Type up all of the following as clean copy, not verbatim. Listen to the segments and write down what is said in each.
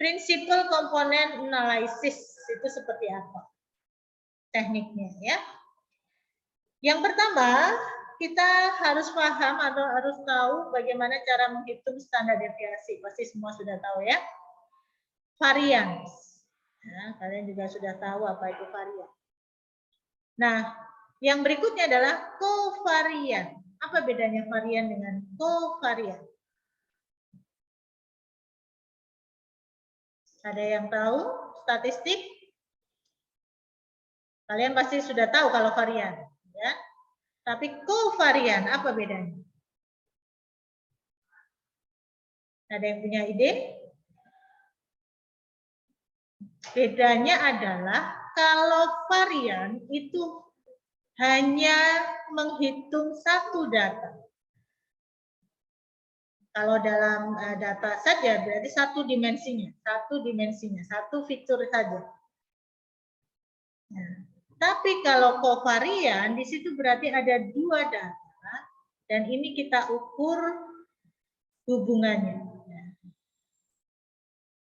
Principal component analysis itu seperti apa tekniknya ya. Yang pertama, kita harus paham atau harus tahu bagaimana cara menghitung standar deviasi. Pasti semua sudah tahu ya. Varians. Ya, kalian juga sudah tahu apa itu varian. Nah, yang berikutnya adalah kovarian. Apa bedanya varian dengan kovarian? Ada yang tahu statistik? Kalian pasti sudah tahu kalau varian, ya. Tapi kovarian apa bedanya? Ada yang punya ide? Bedanya adalah kalau varian itu hanya menghitung satu data. Kalau dalam data saja berarti satu dimensinya, satu fitur saja. Nah, tapi kalau kovarian di situ berarti ada dua data dan ini kita ukur hubungannya.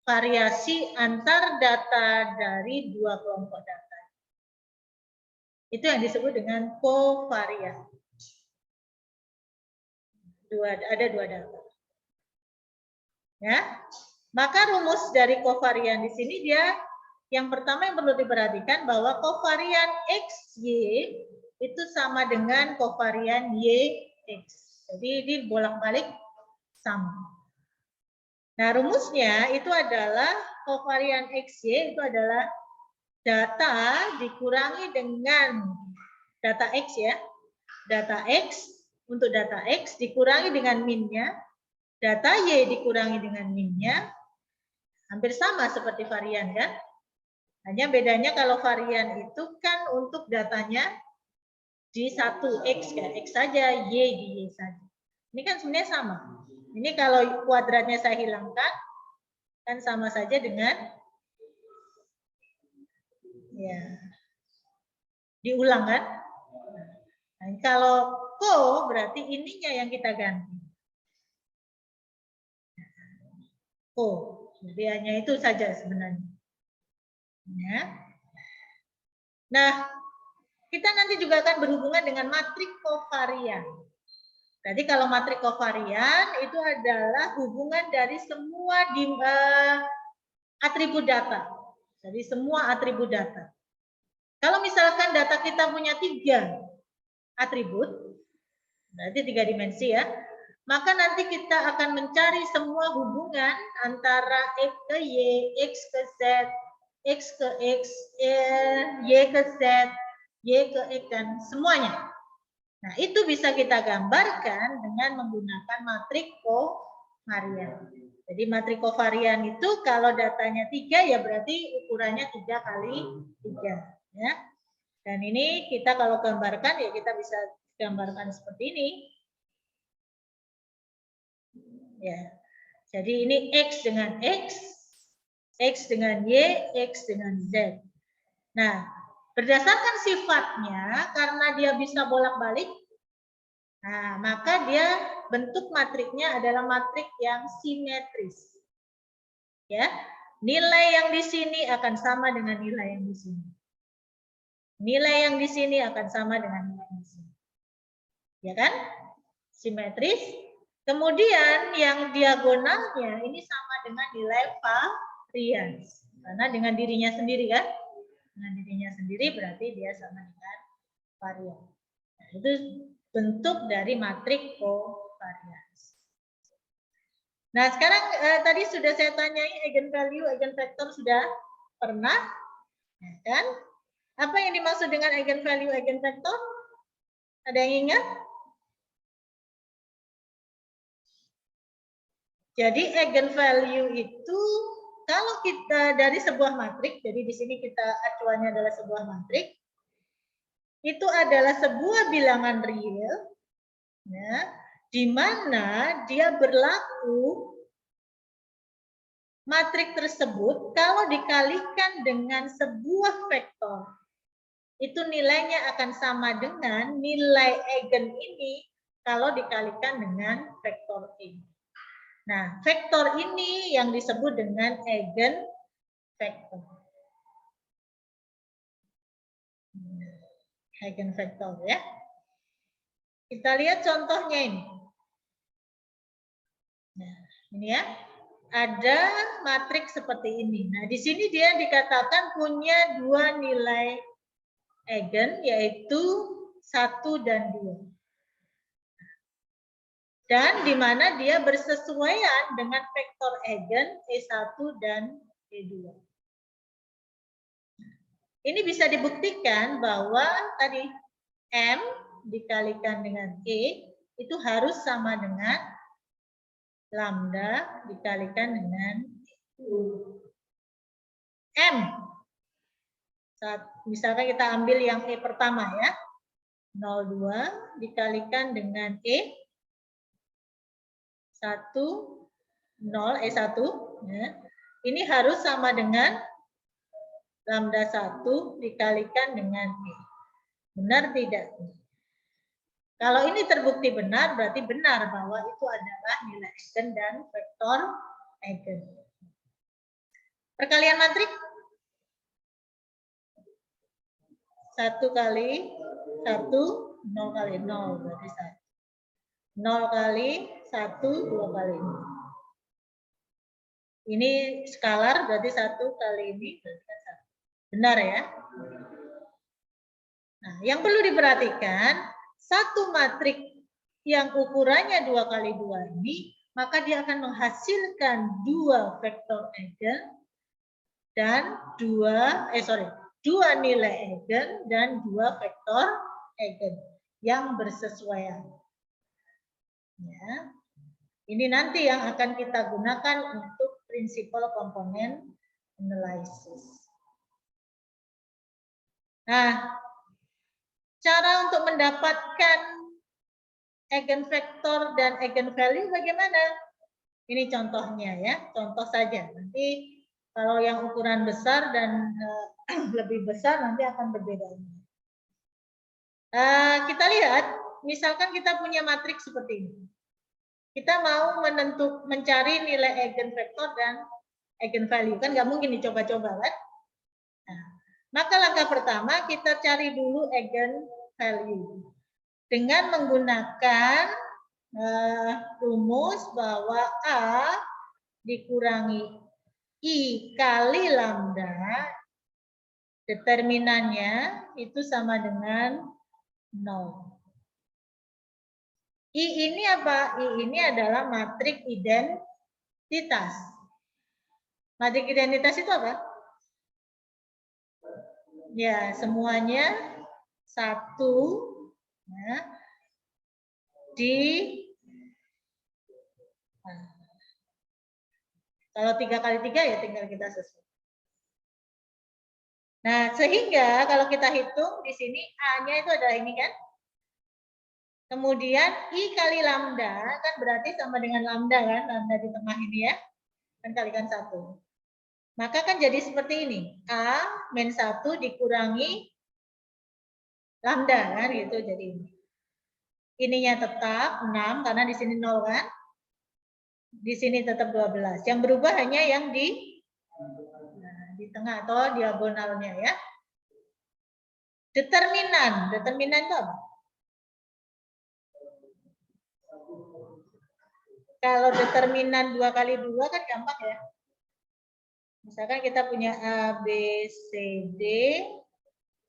Variasi antar data dari dua kelompok data. Itu yang disebut dengan kovarian. Ada dua data. Ya. Maka rumus dari kovarian di sini dia yang pertama yang perlu diperhatikan bahwa kovarian XY itu sama dengan kovarian YX. Jadi ini bolak-balik sama. Nah, rumusnya itu adalah kovarian XY itu adalah data dikurangi dengan data X ya. Data X untuk data X dikurangi dengan min-nya, data Y dikurangi dengan min-nya. Hampir sama seperti varian kan? Hanya bedanya kalau varian itu kan untuk datanya di satu X kan, X saja, Y di Y saja. Ini kan sebenarnya sama. Ini kalau kuadratnya saya hilangkan, kan sama saja dengan ya diulang kan? Nah, kalau ko berarti ininya yang kita ganti. Ko, jadi hanya itu saja sebenarnya. Ya. Nah, kita nanti juga akan berhubungan dengan matrik kovarian. Jadi kalau matrik kovarian itu adalah hubungan dari semua atribut data. Jadi semua atribut data. Kalau misalkan data kita punya 3 atribut, berarti 3 dimensi ya, maka nanti kita akan mencari semua hubungan antara X ke Y, X ke Z, X ke X, Y ke Z, Y ke X, dan semuanya. Nah, itu bisa kita gambarkan dengan menggunakan matrik kovarian. Jadi matrik kovarian itu kalau datanya 3 ya berarti ukurannya 3 kali 3 ya. Dan ini kita kalau gambarkan ya kita bisa gambarkan seperti ini. Ya. Jadi ini X dengan X, X dengan Y, X dengan Z. Nah, berdasarkan sifatnya, karena dia bisa bolak-balik, nah, maka dia bentuk matriknya adalah matrik yang simetris. Ya, nilai yang di sini akan sama dengan nilai yang di sini. Nilai yang di sini akan sama dengan nilai yang di sini. Ya kan? Simetris. Kemudian yang diagonalnya ini sama dengan nilai varians. Karena dengan dirinya sendiri kan? Dengan dirinya sendiri berarti dia sama dengan varian. Nah, itu bentuk dari matrik kovarians. Nah, sekarang tadi sudah saya tanyai eigenvalue, eigenvektor sudah pernah, ya kan? Apa yang dimaksud dengan eigenvalue, eigenvektor? Ada yang ingat? Jadi eigenvalue itu kalau kita dari sebuah matrik, jadi di sini kita acuannya adalah sebuah matrik, itu adalah sebuah bilangan real, ya, di mana dia berlaku matrik tersebut kalau dikalikan dengan sebuah vektor, itu nilainya akan sama dengan nilai eigen ini kalau dikalikan dengan vektor E. Nah, vektor ini yang disebut dengan eigenvektor. Eigenvektor ya. Kita lihat contohnya ini. Nah, ini ya. Ada matriks seperti ini. Nah, di sini dia dikatakan punya dua nilai eigen, yaitu 1 dan 2. Dan di mana dia bersesuaian dengan vektor eigen E1 dan E2. Ini bisa dibuktikan bahwa tadi M dikalikan dengan E itu harus sama dengan lambda dikalikan dengan M. Misalkan kita ambil yang E pertama ya. 0,2 dikalikan dengan E 1, 0, E1. Ya. Ini harus sama dengan lambda 1 dikalikan dengan E. Benar tidak? Kalau ini terbukti benar, berarti benar bahwa itu adalah nilai eigen dan vektor eigen. Perkalian matriks 1 kali 1, 0 kali 0 berarti 1. 0 kali 1, 2 kali 0. Ini skalar berarti 1 kali ini berarti 1. Benar ya? Nah, yang perlu diperhatikan, satu matrik yang ukurannya 2 kali 2 ini, maka dia akan menghasilkan 2 vektor eigen dan 2 nilai eigen dan 2 vektor eigen yang bersesuaian. Ya. Ini nanti yang akan kita gunakan untuk principal component analysis. Nah, cara untuk mendapatkan eigenvektor dan eigenvalue bagaimana? Ini contohnya ya, contoh saja. Nanti kalau yang ukuran besar dan lebih besar nanti akan berbeda. Kita lihat, misalkan kita punya matriks seperti ini. Kita mau mencari nilai eigenvektor dan eigenvalue, kan nggak mungkin dicoba-coba kan? Nah, maka langkah pertama kita cari dulu eigenvalue dengan menggunakan rumus bahwa A dikurangi I kali lambda, determinannya itu sama dengan 0. I ini apa? I ini adalah matriks identitas. Matriks identitas itu apa? Ya, semuanya 1 ya, di kalau 3 kali 3 ya tinggal kita sesuai. Nah, sehingga kalau kita hitung di sini A-nya itu adalah ini kan. Kemudian I kali lambda kan berarti sama dengan lambda kan, lambda di tengah ini ya. Kan kalikan 1. Maka kan jadi seperti ini. A min 1 dikurangi lambda kan gitu jadi ini. Ininya tetap 6 karena di sini 0 kan. Di sini tetap 12. Yang berubah hanya yang di tengah atau diagonalnya ya. Determinan itu apa? Kalau determinan 2 kali 2 kan gampang ya. Misalkan kita punya A, B, C, D.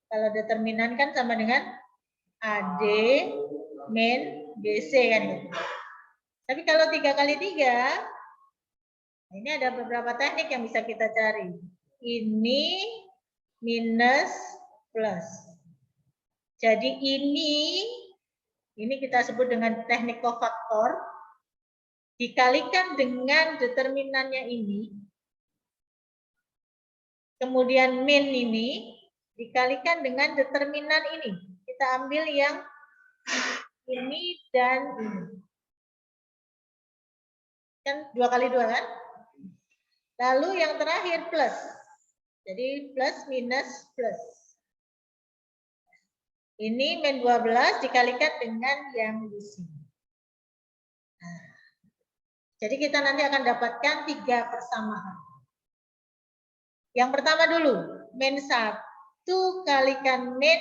Kalau determinan kan sama dengan AD min BC kan gitu. Tapi kalau 3 kali 3, ini ada beberapa teknik yang bisa kita cari. Ini minus plus. Jadi ini kita sebut dengan teknik kofaktor. Dikalikan dengan determinannya ini. Kemudian min ini dikalikan dengan determinan ini. Kita ambil yang ini dan ini. Kan 2 kali 2 kan? Lalu yang terakhir plus. Jadi plus minus plus. Ini min 12 dikalikan dengan yang di sini. Nah, Jadi kita nanti akan dapatkan 3 persamaan. Yang pertama dulu, min 1 kalikan min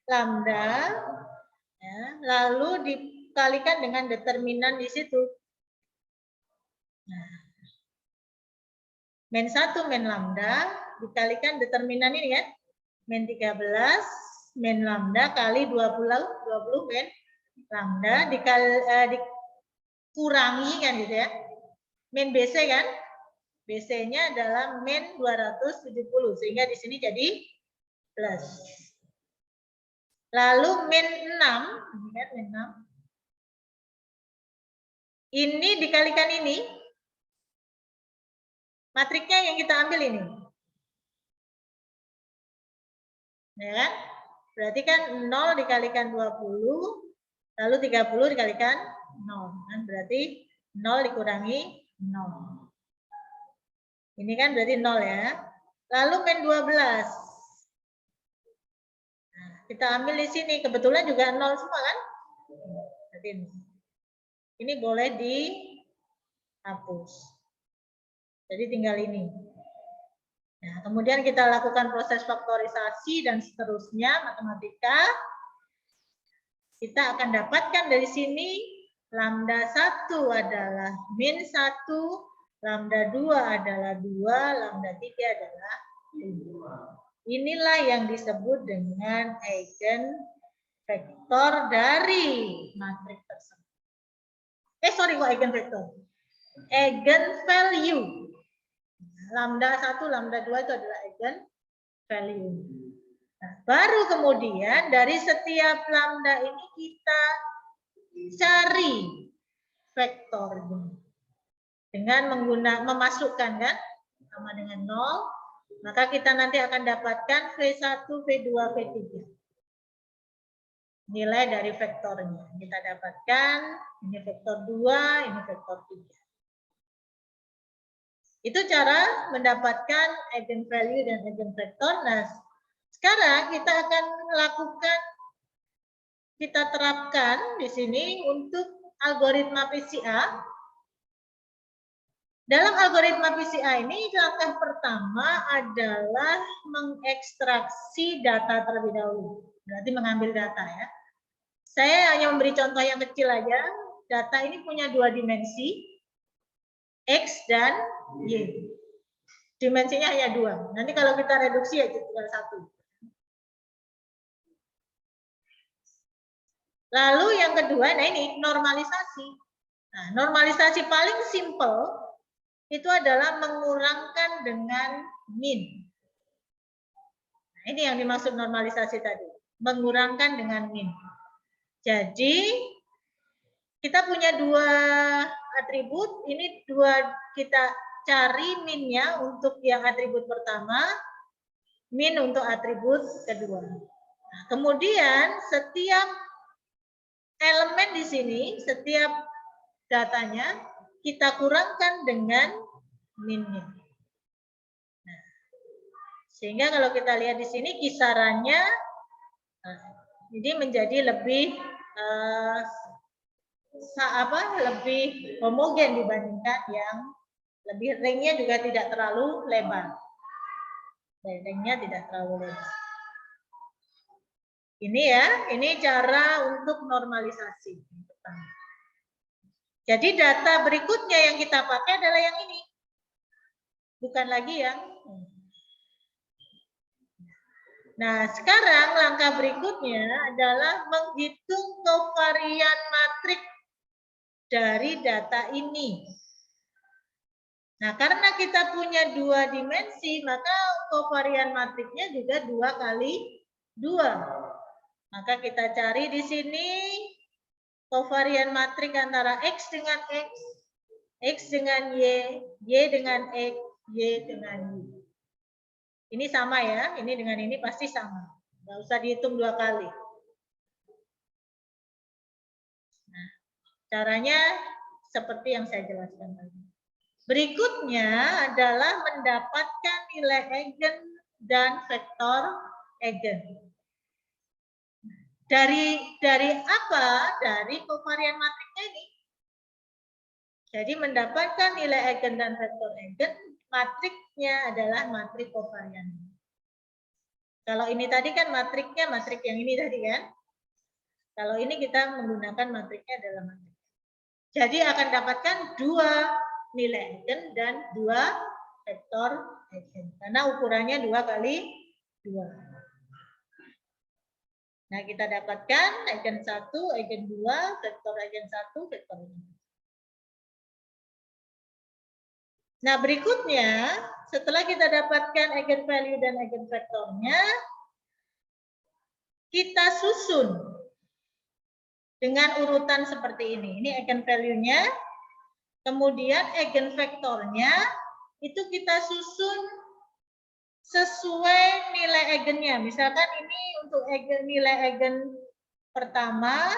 lambda, ya, lalu dikalikan dengan determinan di situ. Nah, min 1 min lambda dikalikan determinan ini kan, min 13 min lambda kali 20 min lambda dikurangi kan gitu ya. Min BC kan? BC-nya adalah min 270 sehingga di sini jadi plus. Lalu min 6, ini kan min 6. Ini dikalikan ini. Matriknya yang kita ambil ini. Ya kan? Berarti kan 0 dikalikan 20, lalu 30 dikalikan 0. Kan? Berarti 0 dikurangi 0. Ini kan berarti 0 ya. Lalu min 12. Nah, kita ambil di sini. Kebetulan juga 0 semua kan? Berarti ini boleh dihapus. Jadi tinggal ini. Nah, kemudian kita lakukan proses faktorisasi dan seterusnya matematika. Kita akan dapatkan dari sini lambda 1 adalah min 1, lambda 2 adalah 2, lambda 3 adalah 2. Inilah yang disebut dengan eigenvektor dari matrik tersebut. Kok eigenvektor? Eigenvalue. Lambda 1, lambda 2 itu adalah eigenvalue. Nah, baru kemudian dari setiap lambda ini kita cari vektornya. Dengan memasukkan kan, sama dengan 0, maka kita nanti akan dapatkan V1, V2, V3. Nilai dari vektornya. Kita dapatkan, ini vektor 2, ini vektor 3. Itu cara mendapatkan eigenvalue dan eigenvektor. Nah, sekarang kita akan lakukan, kita terapkan di sini untuk algoritma PCA. Dalam algoritma PCA ini, langkah pertama adalah mengekstraksi data terlebih dahulu. Berarti mengambil data ya. Saya hanya memberi contoh yang kecil aja. Data ini punya 2 dimensi, X dan Y. Dimensinya hanya 2. Nanti kalau kita reduksi ya tinggal 1. Lalu yang kedua, nah ini normalisasi. Nah, normalisasi paling simple itu adalah mengurangkan dengan min. Nah, ini yang dimaksud normalisasi tadi. Mengurangkan dengan min. Jadi, kita punya 2 atribut. Ini 2 kita cari minnya untuk yang atribut pertama, min untuk atribut kedua. Nah, kemudian setiap elemen di sini, setiap datanya kita kurangkan dengan minnya. Nah, sehingga kalau kita lihat di sini kisarannya ini menjadi lebih lebih homogen dibandingkan yang lebih ringnya juga tidak terlalu lebar. Ringnya tidak terlalu lebar. Ini ya, ini cara untuk normalisasi. Jadi data berikutnya yang kita pakai adalah yang ini. Bukan lagi yang ini. Nah, sekarang langkah berikutnya adalah menghitung kovarian matrik dari data ini. Nah, karena kita punya 2 dimensi, maka kovarian matriknya juga 2 kali 2. Maka kita cari di sini kovarian matrik antara X dengan X, X dengan Y, Y dengan X, Y dengan Y. Ini sama ya, ini dengan ini pasti sama. Nggak usah dihitung 2 kali. Nah, caranya seperti yang saya jelaskan tadi. Berikutnya adalah mendapatkan nilai eigen dan vektor eigen. Dari apa? Dari kovarian matriknya ini. Jadi mendapatkan nilai eigen dan vektor eigen, matriknya adalah matrik kovarian. Kalau ini tadi kan matriknya matrik yang ini tadi kan. Kalau ini kita menggunakan matriknya adalah matrik. Jadi akan dapatkan 2 nilai eigen dan 2 vektor eigen. Karena ukurannya 2 kali 2. Nah, kita dapatkan eigen 1, eigen 2, vektor eigen 1, vektor eigen 2. Nah, berikutnya setelah kita dapatkan eigenvalue dan eigenvektornya, kita susun dengan urutan seperti ini. Ini eigenvalue-nya, kemudian eigenvektornya itu kita susun sesuai nilai eigennya. Misalkan ini untuk nilai eigen pertama,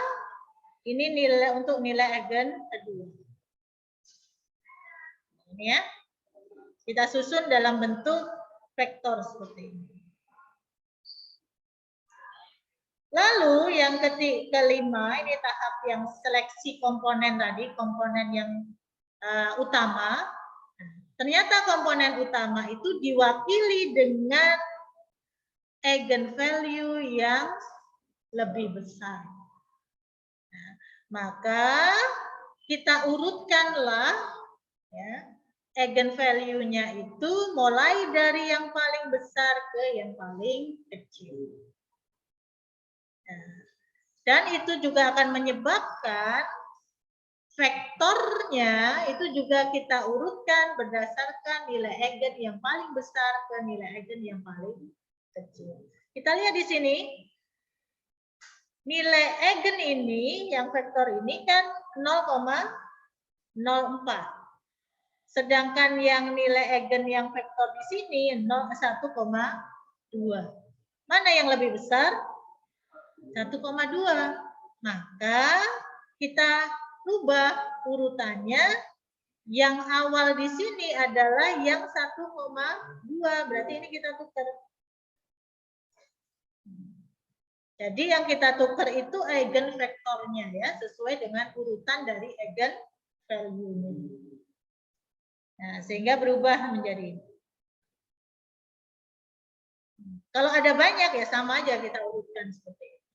ini nilai untuk nilai eigen kedua. Ini ya. Kita susun dalam bentuk vektor seperti ini. Lalu yang kelima, ini tahap yang seleksi komponen tadi, komponen yang utama. Ternyata komponen utama itu diwakili dengan eigenvalue yang lebih besar. Nah, maka kita urutkanlah ya, eigenvalue-nya itu mulai dari yang paling besar ke yang paling kecil. Nah, dan itu juga akan menyebabkan vektornya itu juga kita urutkan berdasarkan nilai eigen yang paling besar ke nilai eigen yang paling kecil. Kita lihat di sini. Nilai eigen ini, yang vektor ini kan 0,04. Sedangkan yang nilai eigen yang vektor di sini 1,2. Mana yang lebih besar? 1,2. Maka kita rubah urutannya. Yang awal di sini adalah yang 1,2. Berarti ini kita tukar. Jadi yang kita tukar itu eigenvektornya ya, sesuai dengan urutan dari eigenvalue-nya. Nah, sehingga berubah menjadi. Kalau ada banyak ya sama aja kita urutkan seperti itu.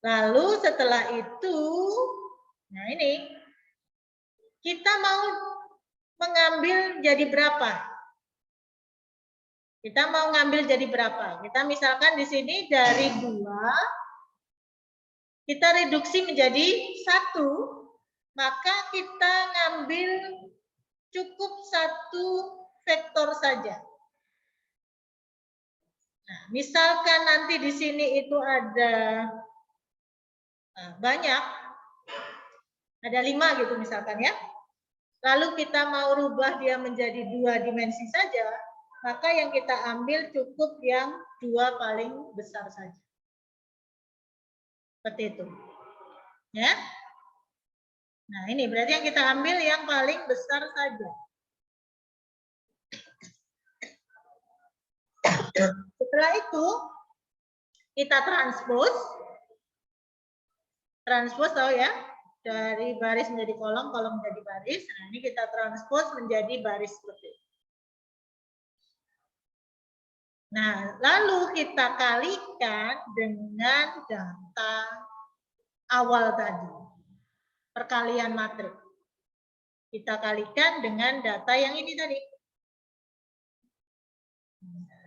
Lalu setelah itu, nah ini kita mau mengambil jadi berapa? Kita mau ngambil jadi berapa? Kita misalkan di sini dari 2 kita reduksi menjadi 1, maka kita ngambil cukup 1 vektor saja. Nah, misalkan nanti di sini itu ada banyak, ada 5 gitu misalkan ya. Lalu kita mau rubah dia menjadi 2 dimensi saja, maka yang kita ambil cukup yang 2 paling besar saja. Seperti itu. Ya. Nah, ini berarti yang kita ambil yang paling besar saja. Setelah itu kita transpose. Transpose tahu ya? Dari baris menjadi kolom, kolom menjadi baris. Nah, ini kita transpose menjadi baris seperti ini. Nah, lalu kita kalikan dengan data awal tadi. Perkalian matrik. Kita kalikan dengan data yang ini tadi.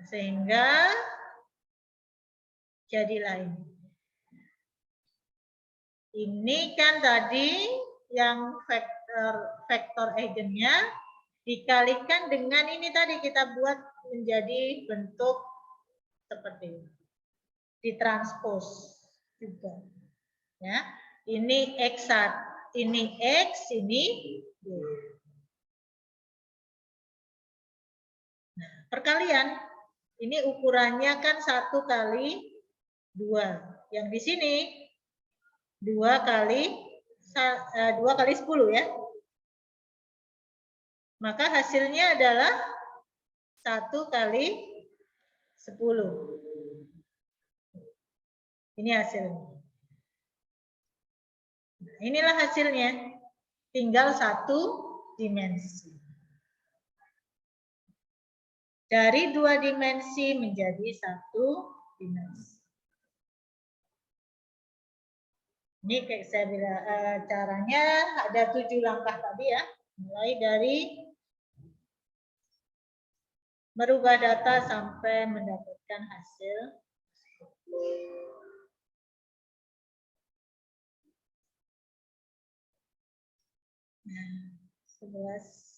Sehingga jadilah ini. Ini kan tadi yang vektor eigennya dikalikan dengan ini tadi kita buat menjadi bentuk seperti ini. Ditranspos juga. Ya. Ini X1, ini X, ini Y. Nah, perkalian. Ini ukurannya kan 1 kali 2. Yang di sini 2 kali 10 ya. Maka hasilnya adalah 1 kali 10. Ini hasilnya. Nah, inilah hasilnya. tinggal satu dimensi. Dari 2 dimensi menjadi 1 dimensi. Ini kayak saya bilang caranya ada 7 langkah tadi ya. Mulai dari merubah data sampai mendapatkan hasil. Nah, 11.